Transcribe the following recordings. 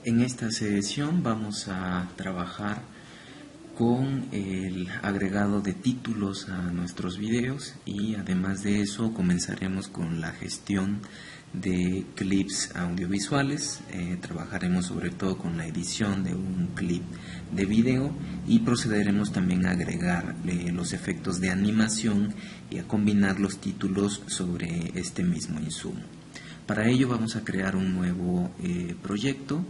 En esta sesión vamos a trabajar con el agregado de títulos a nuestros videos y además de eso comenzaremos con la gestión de clips audiovisuales. Trabajaremos sobre todo con la edición de un clip de video y procederemos también a agregar los efectos de animación y a combinar los títulos sobre este mismo insumo. Para ello vamos a crear un nuevo proyecto.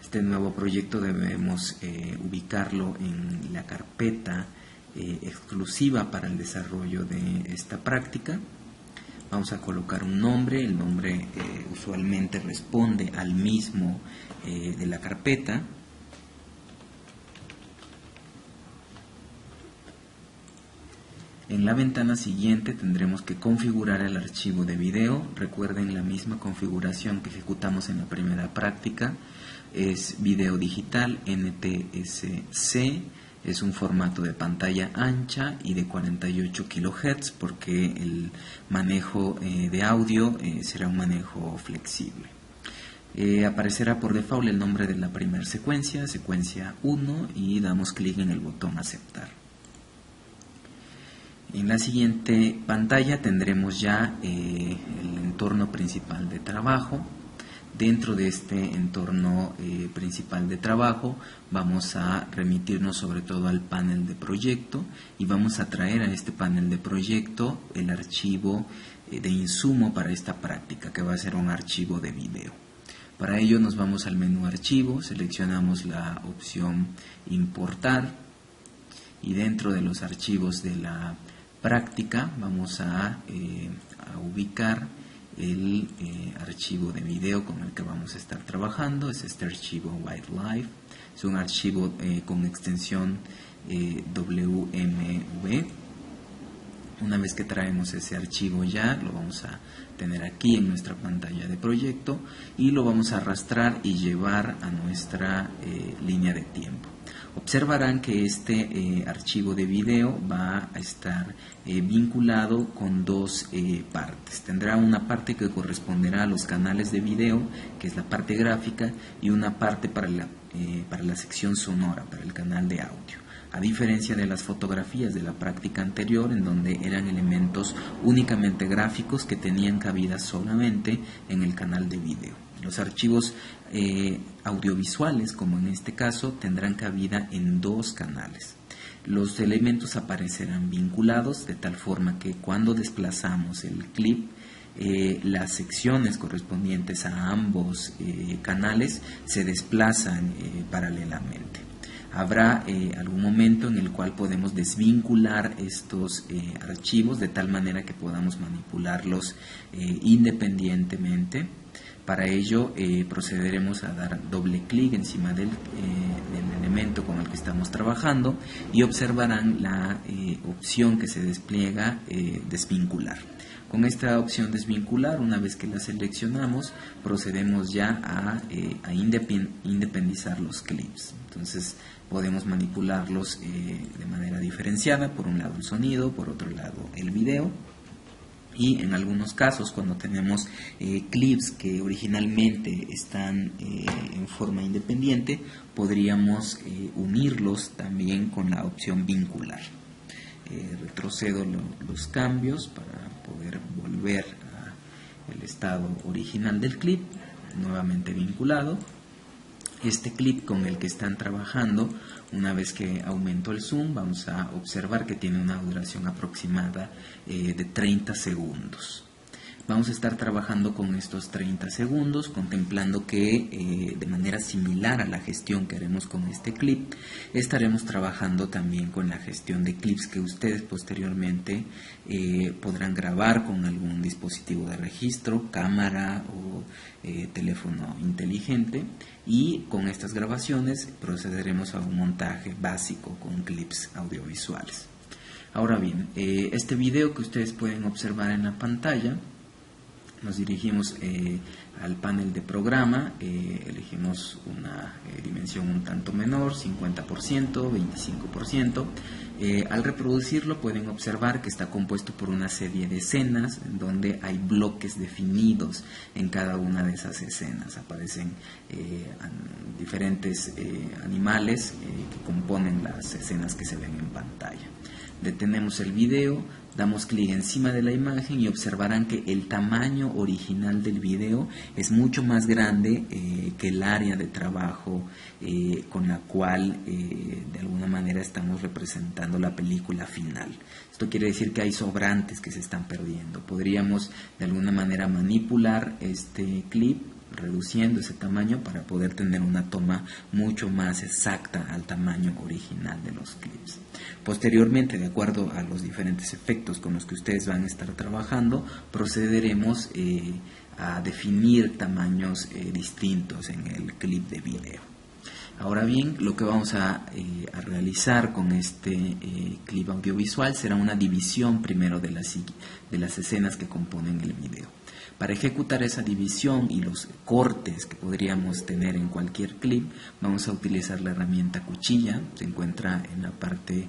Este nuevo proyecto debemos ubicarlo en la carpeta exclusiva para el desarrollo de esta práctica. Vamos a colocar un nombre, el nombre usualmente responde al mismo de la carpeta. En la ventana siguiente tendremos que configurar el archivo de video. Recuerden la misma configuración que ejecutamos en la primera práctica. Es video digital NTSC, es un formato de pantalla ancha y de 48 kHz porque el manejo de audio será un manejo flexible. Aparecerá por default el nombre de la primera secuencia, secuencia 1, y damos clic en el botón aceptar. En la siguiente pantalla tendremos ya el entorno principal de trabajo. Dentro de este entorno principal de trabajo vamos a remitirnos sobre todo al panel de proyecto y vamos a traer a este panel de proyecto el archivo de insumo para esta práctica, que va a ser un archivo de video. Para ello nos vamos al menú archivo, seleccionamos la opción importar y dentro de los archivos de la práctica vamos a ubicar el archivo de video con el que vamos a estar trabajando. Es este archivo Wildlife, es un archivo con extensión WMV. Una vez que traemos ese archivo ya lo vamos a tener aquí en nuestra pantalla de proyecto y lo vamos a arrastrar y llevar a nuestra línea de tiempo. Observarán que este archivo de video va a estar vinculado con dos partes. Tendrá una parte que corresponderá a los canales de video, que es la parte gráfica, y una parte para la sección sonora, para el canal de audio. A diferencia de las fotografías de la práctica anterior, en donde eran elementos únicamente gráficos que tenían cabida solamente en el canal de video. Los archivos audiovisuales, como en este caso, tendrán cabida en dos canales. Los elementos aparecerán vinculados de tal forma que cuando desplazamos el clip, las secciones correspondientes a ambos canales se desplazan paralelamente. Habrá algún momento en el cual podemos desvincular estos archivos de tal manera que podamos manipularlos independientemente. Para ello procederemos a dar doble clic encima del elemento con el que estamos trabajando y observarán la opción que se despliega desvincular. Con esta opción desvincular, una vez que la seleccionamos, procedemos ya a independizar los clips. Entonces podemos manipularlos de manera diferenciada, por un lado el sonido, por otro lado el video. Y en algunos casos, cuando tenemos clips que originalmente están en forma independiente, podríamos unirlos también con la opción vincular. Retrocedo los cambios para poder volver al estado original del clip, nuevamente vinculado. Este clip con el que están trabajando, una vez que aumento el zoom, vamos a observar que tiene una duración aproximada de 30 segundos. Vamos a estar trabajando con estos 30 segundos, contemplando que de manera similar a la gestión que haremos con este clip, estaremos trabajando también con la gestión de clips que ustedes posteriormente podrán grabar con algún dispositivo de registro, cámara o teléfono inteligente, y con estas grabaciones procederemos a un montaje básico con clips audiovisuales. Ahora bien, este video que ustedes pueden observar en la pantalla, nos dirigimos al panel de programa, elegimos una dimensión un tanto menor, 50%, 25%, Al reproducirlo pueden observar que está compuesto por una serie de escenas en donde hay bloques definidos en cada una de esas escenas. Aparecen diferentes animales que componen las escenas que se ven en pantalla. Detenemos el video, damos clic encima de la imagen y observarán que el tamaño original del video es mucho más grande que el área de trabajo con la cual de alguna manera estamos representando la película final. Esto quiere decir que hay sobrantes que se están perdiendo. Podríamos de alguna manera manipular este clip reduciendo ese tamaño para poder tener una toma mucho más exacta al tamaño original de los clips. Posteriormente, de acuerdo a los diferentes efectos con los que ustedes van a estar trabajando, procederemos a definir tamaños distintos en el clip de video. Ahora bien, lo que vamos a realizar con este clip audiovisual será una división primero de las escenas que componen el video. Para ejecutar esa división y los cortes que podríamos tener en cualquier clip, vamos a utilizar la herramienta cuchilla. Se encuentra en la parte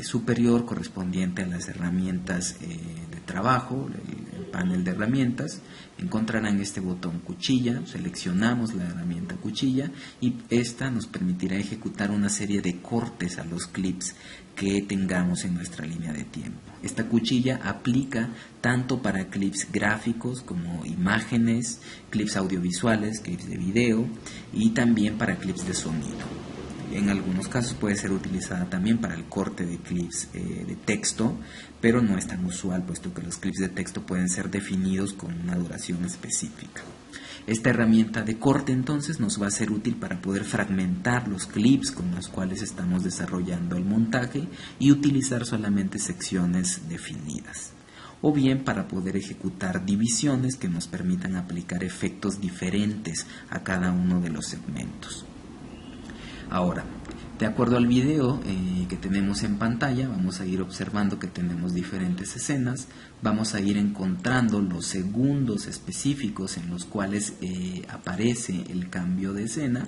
superior correspondiente a las herramientas de trabajo, el panel de herramientas. Encontrarán este botón cuchilla, seleccionamos la herramienta cuchilla y esta nos permitirá ejecutar una serie de cortes a los clips que tengamos en nuestra línea de tiempo. Esta cuchilla aplica tanto para clips gráficos como imágenes, clips audiovisuales, clips de video y también para clips de sonido. En algunos casos puede ser utilizada también para el corte de clips de texto, pero no es tan usual puesto que los clips de texto pueden ser definidos con una duración específica. Esta herramienta de corte entonces nos va a ser útil para poder fragmentar los clips con los cuales estamos desarrollando el montaje y utilizar solamente secciones definidas, o bien para poder ejecutar divisiones que nos permitan aplicar efectos diferentes a cada uno de los segmentos. Ahora, de acuerdo al video que tenemos en pantalla, vamos a ir observando que tenemos diferentes escenas, vamos a ir encontrando los segundos específicos en los cuales aparece el cambio de escena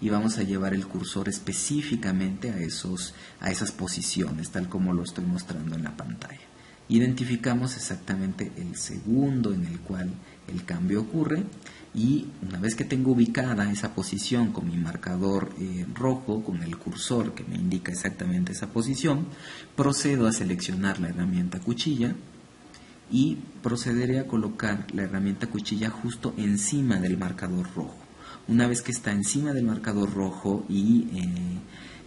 y vamos a llevar el cursor específicamente a esas posiciones, tal como lo estoy mostrando en la pantalla. Identificamos exactamente el segundo en el cual el cambio ocurre y una vez que tengo ubicada esa posición con mi marcador rojo, con el cursor que me indica exactamente esa posición, procedo a seleccionar la herramienta cuchilla y procederé a colocar la herramienta cuchilla justo encima del marcador rojo. Una vez que está encima del marcador rojo y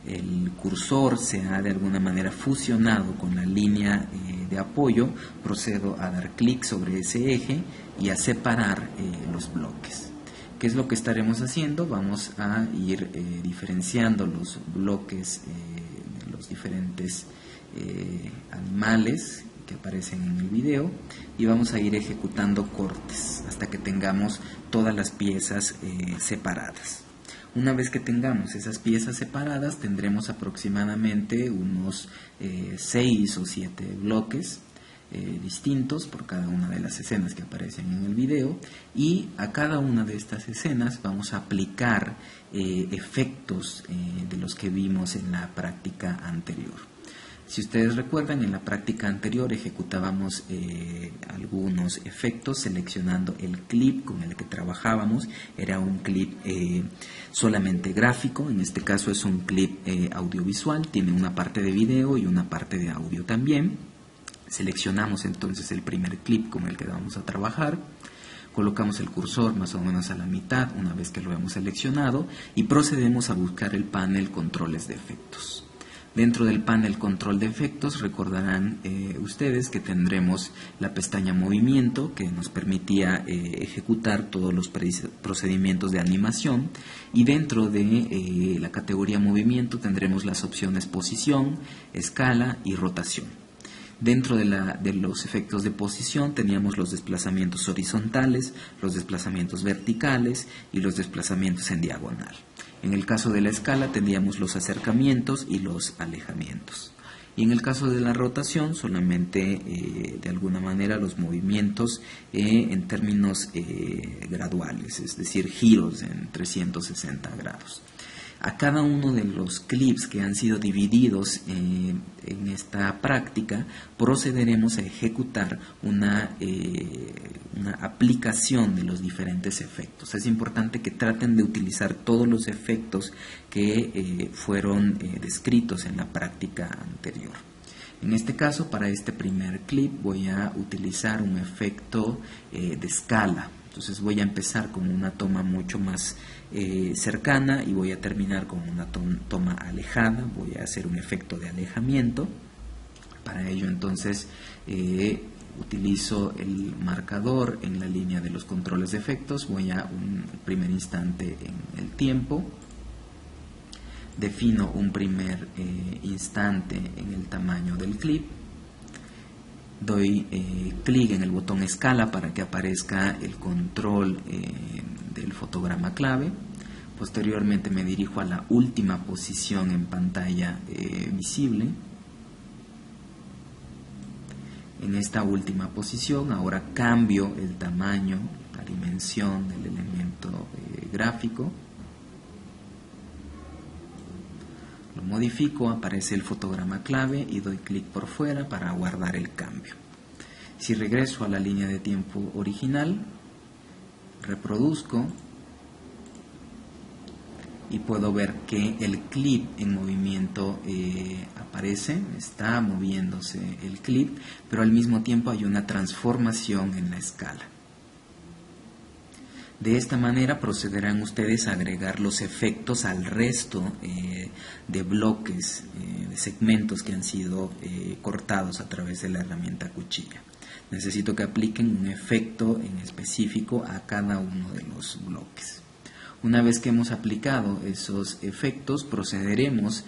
el cursor se ha de alguna manera fusionado con la línea de apoyo, procedo a dar clic sobre ese eje y a separar los bloques. ¿Qué es lo que estaremos haciendo? Vamos a ir diferenciando los bloques de los diferentes animales que aparecen en el video y vamos a ir ejecutando cortes hasta que tengamos todas las piezas separadas. Una vez que tengamos esas piezas separadas, tendremos aproximadamente unos 6 o 7 bloques distintos por cada una de las escenas que aparecen en el video y a cada una de estas escenas vamos a aplicar efectos de los que vimos en la práctica anterior. Si ustedes recuerdan, en la práctica anterior ejecutábamos algunos efectos seleccionando el clip con el que trabajábamos. Era un clip solamente gráfico, en este caso es un clip audiovisual, tiene una parte de video y una parte de audio también. Seleccionamos entonces el primer clip con el que vamos a trabajar. Colocamos el cursor más o menos a la mitad una vez que lo hemos seleccionado y procedemos a buscar el panel controles de efectos. Dentro del panel control de efectos recordarán ustedes que tendremos la pestaña movimiento que nos permitía ejecutar todos los procedimientos de animación y dentro de la categoría movimiento tendremos las opciones posición, escala y rotación. Dentro de los efectos de posición teníamos los desplazamientos horizontales, los desplazamientos verticales y los desplazamientos en diagonal. En el caso de la escala tendríamos los acercamientos y los alejamientos. Y en el caso de la rotación solamente de alguna manera los movimientos en términos graduales, es decir, giros en 360 grados. A cada uno de los clips que han sido divididos en esta práctica, procederemos a ejecutar una aplicación de los diferentes efectos. Es importante que traten de utilizar todos los efectos que fueron descritos en la práctica anterior. En este caso, para este primer clip voy a utilizar un efecto de escala. Entonces voy a empezar con una toma mucho más cercana y voy a terminar con una toma alejada. Voy a hacer un efecto de alejamiento. Para ello entonces utilizo el marcador en la línea de los controles de efectos. Voy a un primer instante en el tiempo. Defino un primer instante en el tamaño del clip. Doy clic en el botón escala para que aparezca el control del fotograma clave. Posteriormente me dirijo a la última posición en pantalla visible. En esta última posición ahora cambio el tamaño, la dimensión del elemento gráfico. Lo modifico, aparece el fotograma clave y doy clic por fuera para guardar el cambio. Si regreso a la línea de tiempo original, reproduzco y puedo ver que el clip en movimiento aparece, está moviéndose el clip, pero al mismo tiempo hay una transformación en la escala. De esta manera procederán ustedes a agregar los efectos al resto de bloques, de segmentos que han sido cortados a través de la herramienta cuchilla. Necesito que apliquen un efecto en específico a cada uno de los bloques. Una vez que hemos aplicado esos efectos, procederemos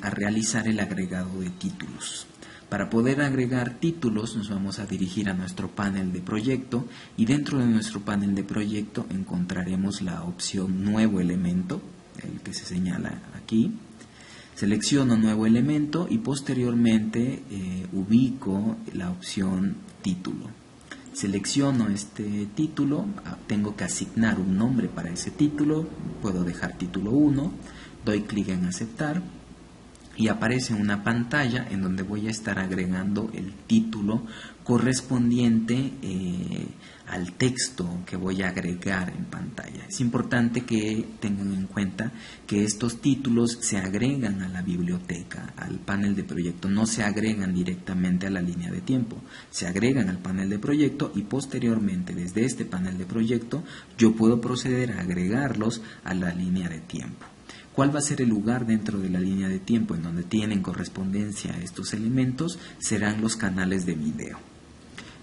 a realizar el agregado de títulos. Para poder agregar títulos nos vamos a dirigir a nuestro panel de proyecto y dentro de nuestro panel de proyecto encontraremos la opción nuevo elemento, el que se señala aquí. Selecciono nuevo elemento y posteriormente ubico la opción título. Selecciono este título, tengo que asignar un nombre para ese título, puedo dejar título 1, doy clic en aceptar. Y aparece una pantalla en donde voy a estar agregando el título correspondiente al texto que voy a agregar en pantalla. Es importante que tengan en cuenta que estos títulos se agregan a la biblioteca, al panel de proyecto, no se agregan directamente a la línea de tiempo, se agregan al panel de proyecto y posteriormente desde este panel de proyecto yo puedo proceder a agregarlos a la línea de tiempo. ¿Cuál va a ser el lugar dentro de la línea de tiempo en donde tienen correspondencia a estos elementos? Serán los canales de video.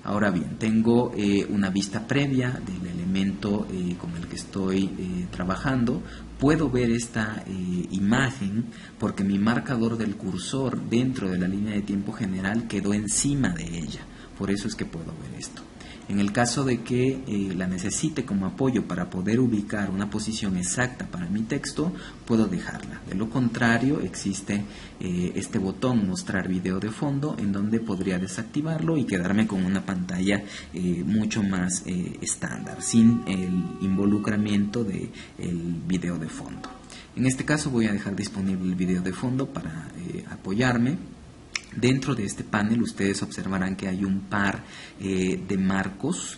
Ahora bien, tengo una vista previa del elemento con el que estoy trabajando. Puedo ver esta imagen porque mi marcador del cursor dentro de la línea de tiempo general quedó encima de ella. Por eso es que puedo ver esto. En el caso de que la necesite como apoyo para poder ubicar una posición exacta para mi texto, puedo dejarla. De lo contrario, existe este botón mostrar video de fondo en donde podría desactivarlo y quedarme con una pantalla mucho más estándar, sin el involucramiento del video de fondo. En este caso voy a dejar disponible el video de fondo para apoyarme. Dentro de este panel ustedes observarán que hay un par de marcos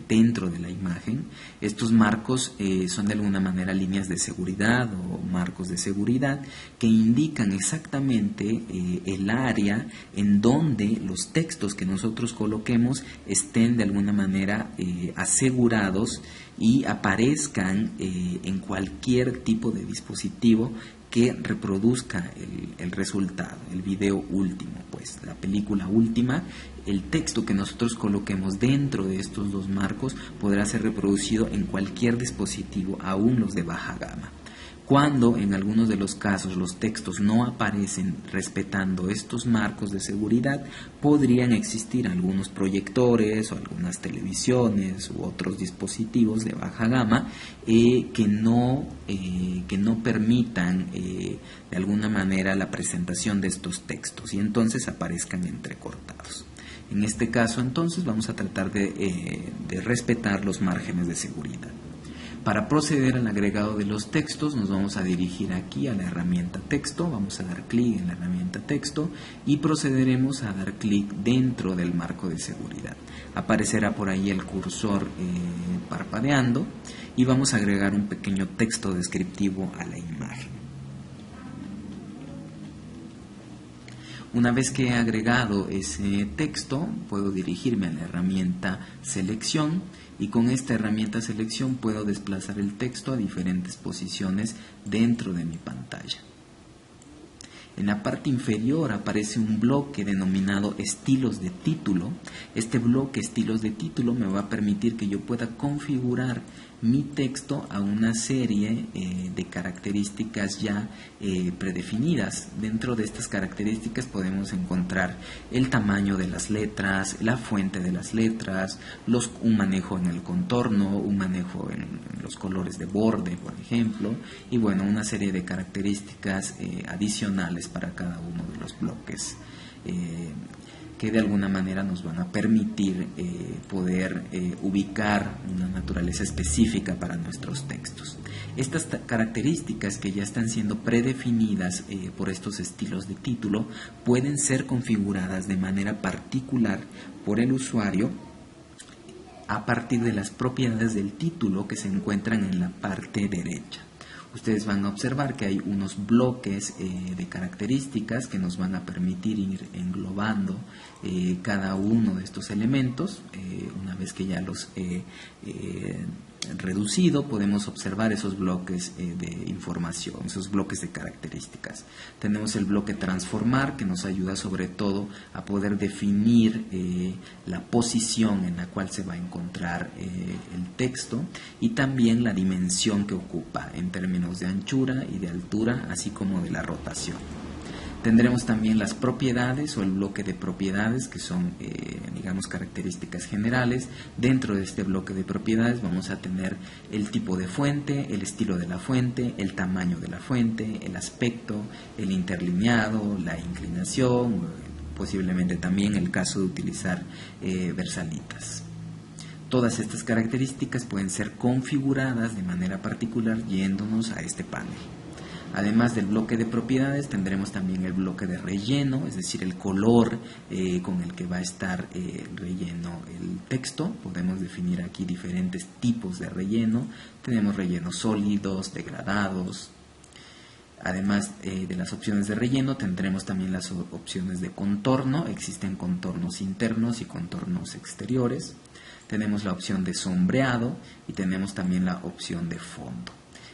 dentro de la imagen. Estos marcos son de alguna manera líneas de seguridad o marcos de seguridad que indican exactamente el área en donde los textos que nosotros coloquemos estén de alguna manera asegurados y aparezcan en cualquier tipo de dispositivo que reproduzca el resultado, el video último, pues la película última. El texto que nosotros coloquemos dentro de estos dos marcos podrá ser reproducido en cualquier dispositivo, aún los de baja gama. Cuando en algunos de los casos los textos no aparecen respetando estos marcos de seguridad, podrían existir algunos proyectores o algunas televisiones u otros dispositivos de baja gama que no permitan de alguna manera la presentación de estos textos y entonces aparezcan entrecortados. En este caso entonces vamos a tratar de respetar los márgenes de seguridad. Para proceder al agregado de los textos nos vamos a dirigir aquí a la herramienta texto, vamos a dar clic en la herramienta texto y procederemos a dar clic dentro del marco de seguridad. Aparecerá por ahí el cursor parpadeando y vamos a agregar un pequeño texto descriptivo a la imagen. Una vez que he agregado ese texto, puedo dirigirme a la herramienta selección y con esta herramienta selección puedo desplazar el texto a diferentes posiciones dentro de mi pantalla. En la parte inferior aparece un bloque denominado estilos de título. Este bloque estilos de título me va a permitir que yo pueda configurar mi texto a una serie de características ya predefinidas. Dentro de estas características podemos encontrar el tamaño de las letras, la fuente de las letras, un manejo en el contorno, un manejo en los colores de borde, por ejemplo, y bueno, una serie de características adicionales para cada uno de los bloques que de alguna manera nos van a permitir poder ubicar una naturaleza específica para nuestros textos. Estas características que ya están siendo predefinidas por estos estilos de título pueden ser configuradas de manera particular por el usuario a partir de las propiedades del título que se encuentran en la parte derecha. Ustedes van a observar que hay unos bloques de características que nos van a permitir ir englobando cada uno de estos elementos. Una vez que ya los he reducido, podemos observar esos bloques de información, esos bloques de características. Tenemos el bloque transformar, que nos ayuda sobre todo a poder definir la posición en la cual se va a encontrar el texto y también la dimensión que ocupa en términos de anchura y de altura, así como de la rotación. Tendremos también las propiedades o el bloque de propiedades, que son, digamos, características generales. Dentro de este bloque de propiedades vamos a tener el tipo de fuente, el estilo de la fuente, el tamaño de la fuente, el aspecto, el interlineado, la inclinación, posiblemente también el caso de utilizar versalitas. Todas estas características pueden ser configuradas de manera particular yéndonos a este panel. Además del bloque de propiedades tendremos también el bloque de relleno, es decir, el color con el que va a estar relleno el texto. Podemos definir aquí diferentes tipos de relleno. Tenemos rellenos sólidos, degradados. Además de las opciones de relleno tendremos también las opciones de contorno. Existen contornos internos y contornos exteriores. Tenemos la opción de sombreado y tenemos también la opción de fondo.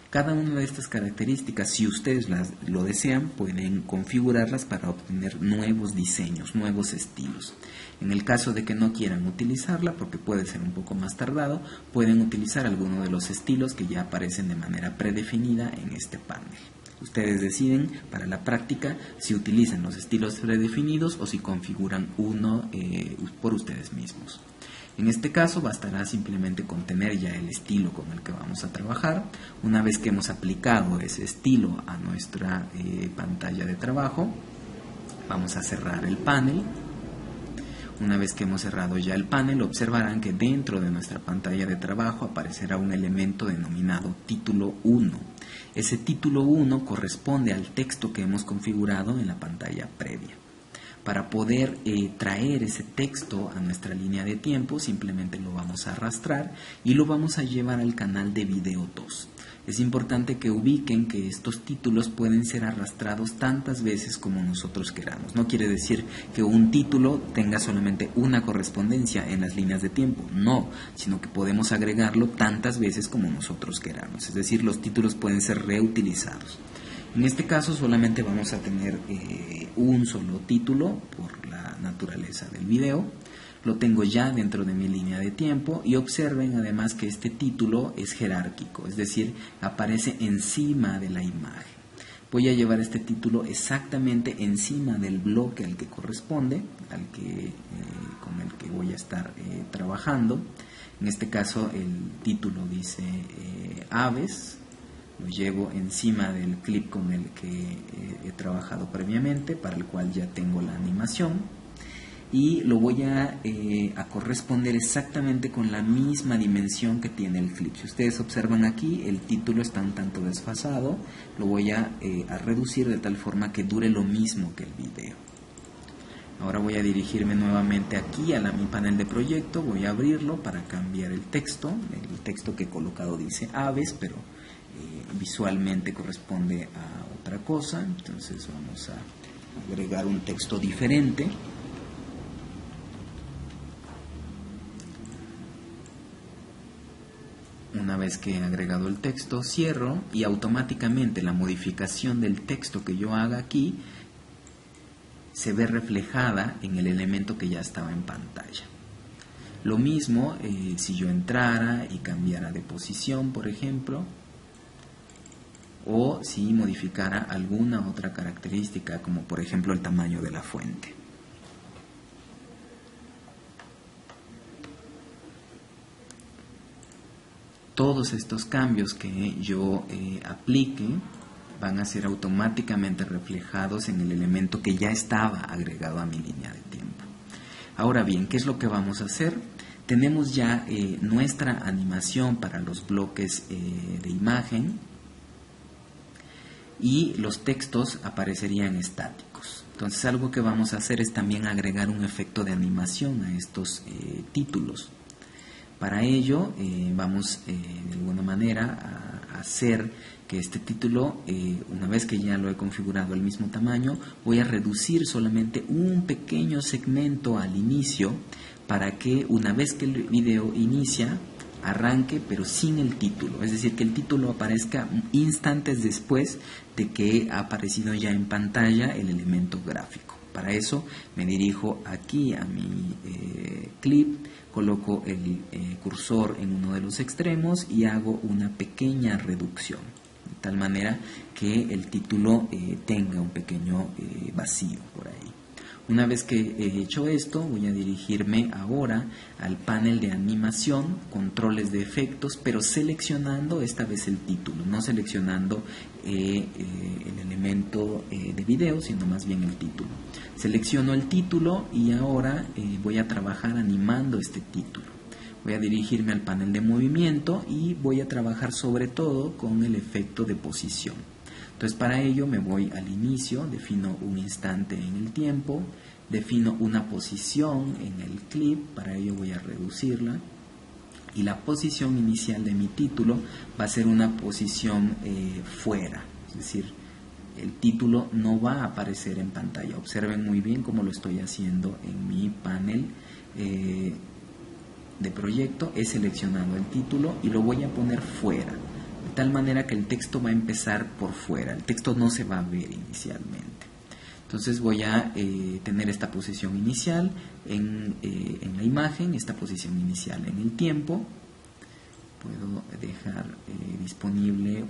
Cada una de estas características, si ustedes lo desean, pueden configurarlas para obtener nuevos diseños, nuevos estilos. En el caso de que no quieran utilizarla, porque puede ser un poco más tardado, pueden utilizar alguno de los estilos que ya aparecen de manera predefinida en este panel. Ustedes deciden para la práctica si utilizan los estilos predefinidos o si configuran uno por ustedes mismos. En este caso bastará simplemente con tener ya el estilo con el que vamos a trabajar. Una vez que hemos aplicado ese estilo a nuestra pantalla de trabajo, vamos a cerrar el panel. Una vez que hemos cerrado ya el panel, observarán que dentro de nuestra pantalla de trabajo aparecerá un elemento denominado título 1. Ese título 1 corresponde al texto que hemos configurado en la pantalla previa. Para poder traer ese texto a nuestra línea de tiempo, simplemente lo vamos a arrastrar y lo vamos a llevar al canal de video 2. Es importante que ubiquen que estos títulos pueden ser arrastrados tantas veces como nosotros queramos. No quiere decir que un título tenga solamente una correspondencia en las líneas de tiempo, no, sino que podemos agregarlo tantas veces como nosotros queramos. Es decir, los títulos pueden ser reutilizados. En este caso solamente vamos a tener un solo título por la naturaleza del video. Lo tengo ya dentro de mi línea de tiempo y observen además que este título es jerárquico, es decir, aparece encima de la imagen. Voy a llevar este título exactamente encima del bloque al que corresponde, con el que voy a estar trabajando. En este caso el título dice aves. Lo llevo encima del clip con el que he trabajado previamente, para el cual ya tengo la animación. y lo voy a corresponder exactamente con la misma dimensión que tiene el clip. Si ustedes observan aquí, el título está un tanto desfasado, lo voy a reducir de tal forma que dure lo mismo que el video. Ahora voy a dirigirme nuevamente aquí a mi panel de proyecto, voy a abrirlo para cambiar el texto que he colocado dice aves, pero visualmente corresponde a otra cosa. Entonces vamos a agregar un texto diferente. Una vez que he agregado el texto, cierro y automáticamente la modificación del texto que yo haga aquí se ve reflejada en el elemento que ya estaba en pantalla. Lo mismo si yo entrara y cambiara de posición, por ejemplo, o si modificara alguna otra característica, como por ejemplo el tamaño de la fuente. Todos estos cambios que yo aplique van a ser automáticamente reflejados en el elemento que ya estaba agregado a mi línea de tiempo. Ahora bien, ¿qué es lo que vamos a hacer? Tenemos ya nuestra animación para los bloques de imagen y los textos aparecerían estáticos. Entonces algo que vamos a hacer es también agregar un efecto de animación a estos títulos. Para ello vamos de alguna manera a hacer que este título, una vez que ya lo he configurado al mismo tamaño, voy a reducir solamente un pequeño segmento al inicio para que una vez que el video inicia, arranque pero sin el título, es decir, que el título aparezca instantes después de que ha aparecido ya en pantalla el elemento gráfico. Para eso me dirijo aquí a mi clip, coloco el cursor en uno de los extremos y hago una pequeña reducción, de tal manera que el título tenga un pequeño vacío por ahí. Una vez que he hecho esto, voy a dirigirme ahora al panel de animación, controles de efectos, pero seleccionando esta vez el título, no seleccionando el elemento de video, sino más bien el título. Selecciono el título y ahora voy a trabajar animando este título. Voy a dirigirme al panel de movimiento y voy a trabajar sobre todo con el efecto de posición. Entonces para ello me voy al inicio, defino un instante en el tiempo, defino una posición en el clip, para ello voy a reducirla y la posición inicial de mi título va a ser una posición fuera, es decir, el título no va a aparecer en pantalla. Observen muy bien cómo lo estoy haciendo en mi panel de proyecto. He seleccionado el título y lo voy a poner fuera, de tal manera que el texto va a empezar por fuera, el texto no se va a ver inicialmente. Entonces voy a tener esta posición inicial en la imagen, esta posición inicial en el tiempo. Puedo dejar disponible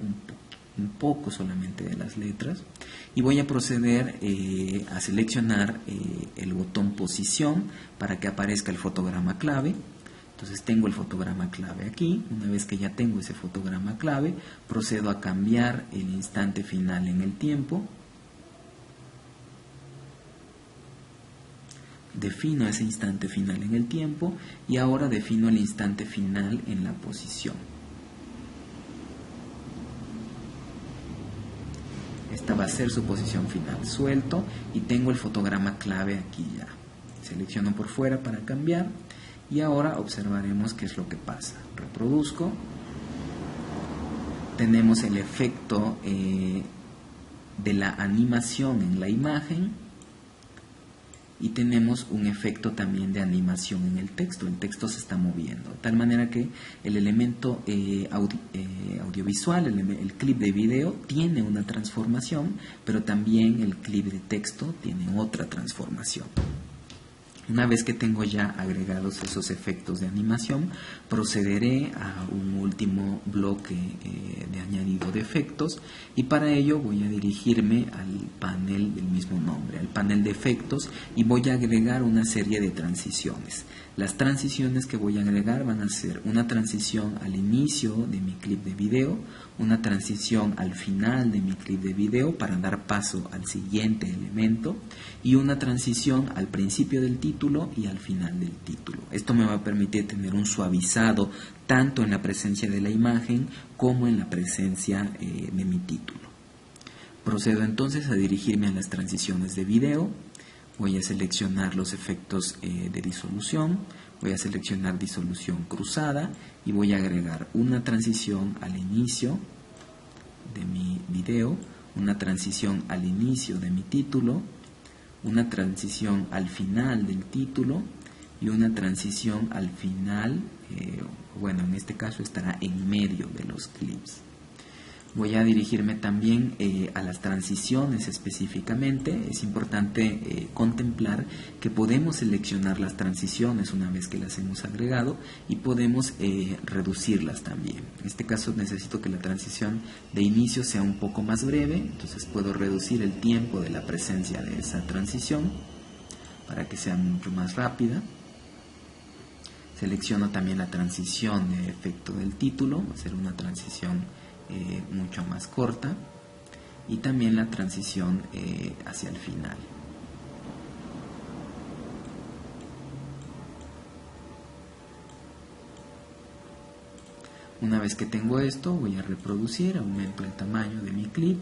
un poco solamente de las letras y voy a proceder a seleccionar el botón posición para que aparezca el fotograma clave. Entonces tengo el fotograma clave aquí. Una vez que ya tengo ese fotograma clave, procedo a cambiar el instante final en el tiempo. Defino ese instante final en el tiempo y ahora defino el instante final en la posición. Esta va a ser su posición final. Suelto y tengo el fotograma clave aquí ya. Selecciono por fuera para cambiar. Y ahora observaremos qué es lo que pasa. Reproduzco. Tenemos el efecto de la animación en la imagen. Y tenemos un efecto también de animación en el texto. El texto se está moviendo. De tal manera que el elemento audiovisual, el clip de video, tiene una transformación, pero también el clip de texto tiene otra transformación. Una vez que tengo ya agregados esos efectos de animación, procederé a un último bloque de añadido de efectos y para ello voy a dirigirme al panel del mismo nombre, al panel de efectos, y voy a agregar una serie de transiciones. Las transiciones que voy a agregar van a ser una transición al inicio de mi clip de video, una transición al final de mi clip de video para dar paso al siguiente elemento y una transición al principio del título título y al final del título. Esto me va a permitir tener un suavizado tanto en la presencia de la imagen como en la presencia de mi título. Procedo entonces a dirigirme a las transiciones de video. Voy a seleccionar los efectos de disolución, voy a seleccionar disolución cruzada y voy a agregar una transición al inicio de mi video, una transición al inicio de mi título, una transición al final del título y una transición al final, bueno, en este caso estará en medio de los clips. Voy a dirigirme también a las transiciones específicamente. Es importante contemplar que podemos seleccionar las transiciones una vez que las hemos agregado y podemos reducirlas también. En este caso necesito que la transición de inicio sea un poco más breve, entonces puedo reducir el tiempo de la presencia de esa transición para que sea mucho más rápida. Selecciono también la transición de efecto del título, va a ser una transición mucho más corta, y también la transición hacia el final. Una vez que tengo esto, voy a reproducir, aumento el tamaño de mi clip,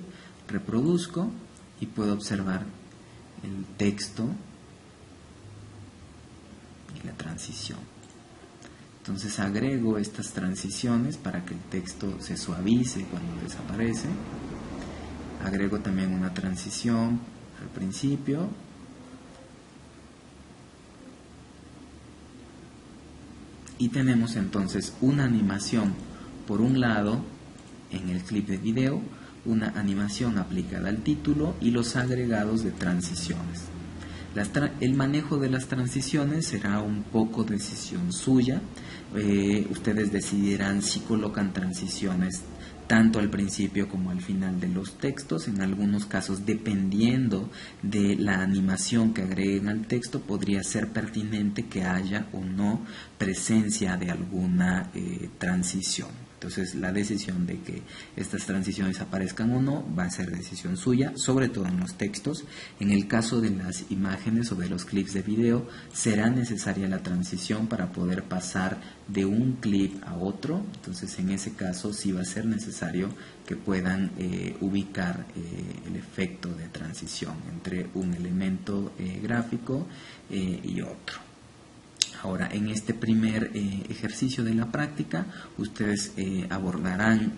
reproduzco y puedo observar el texto y la transición. Entonces agrego estas transiciones para que el texto se suavice cuando desaparece. Agrego también una transición al principio. Y tenemos entonces una animación por un lado en el clip de video, una animación aplicada al título y los agregados de transiciones. El manejo de las transiciones será un poco decisión suya. Ustedes decidirán si colocan transiciones tanto al principio como al final de los textos. En algunos casos, dependiendo de la animación que agreguen al texto, podría ser pertinente que haya o no presencia de alguna transición. Entonces, la decisión de que estas transiciones aparezcan o no va a ser decisión suya, sobre todo en los textos. En el caso de las imágenes o de los clips de video, será necesaria la transición para poder pasar de un clip a otro. Entonces, en ese caso sí va a ser necesario que puedan ubicar el efecto de transición entre un elemento gráfico y otro. Ahora, en este primer ejercicio de la práctica, ustedes abordarán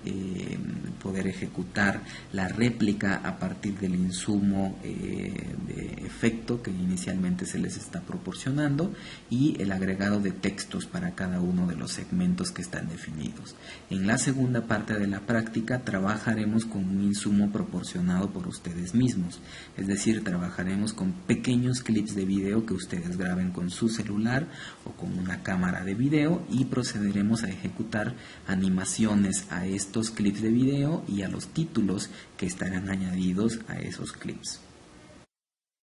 poder ejecutar la réplica a partir del insumo de efecto que inicialmente se les está proporcionando y el agregado de textos para cada uno de los segmentos que están definidos. En la segunda parte de la práctica trabajaremos con un insumo proporcionado por ustedes mismos, es decir, trabajaremos con pequeños clips de video que ustedes graben con su celular o con una cámara de video y procederemos a ejecutar animaciones a estos clips de video y a los títulos que estarán añadidos a esos clips.